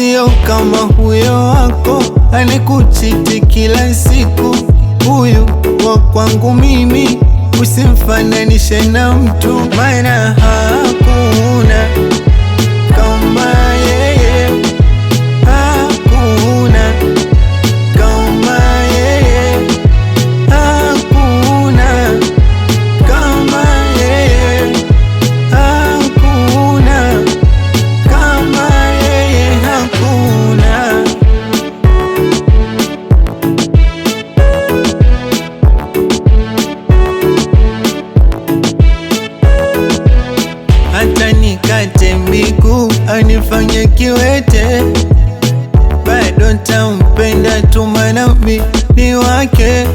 sio kama huyo wako anekuchiti kila siku. Huyu wa kwangu mimi, usimfananishe na mtu, maana hakuna kama yeye, hakuna kama yeye, hakuna kama yeye, hakuna kama yeye, hakuna. Hata nikate miguu anifanye kiwete, bado ntampenda tu, maana mimi wake.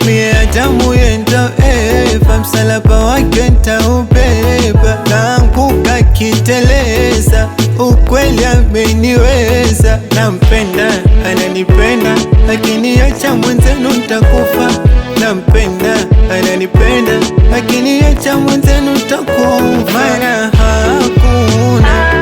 Mie atamuye ntaeva, msalaba wake ntaubeba. Kaanguka kiteleza, ukweli ameniweza. Nampenda, ananipenda, akiniacha mwenzenu ntakufa. Nampenda, ananipenda, akiniacha mwenzenu ntakufa. Maana hakuna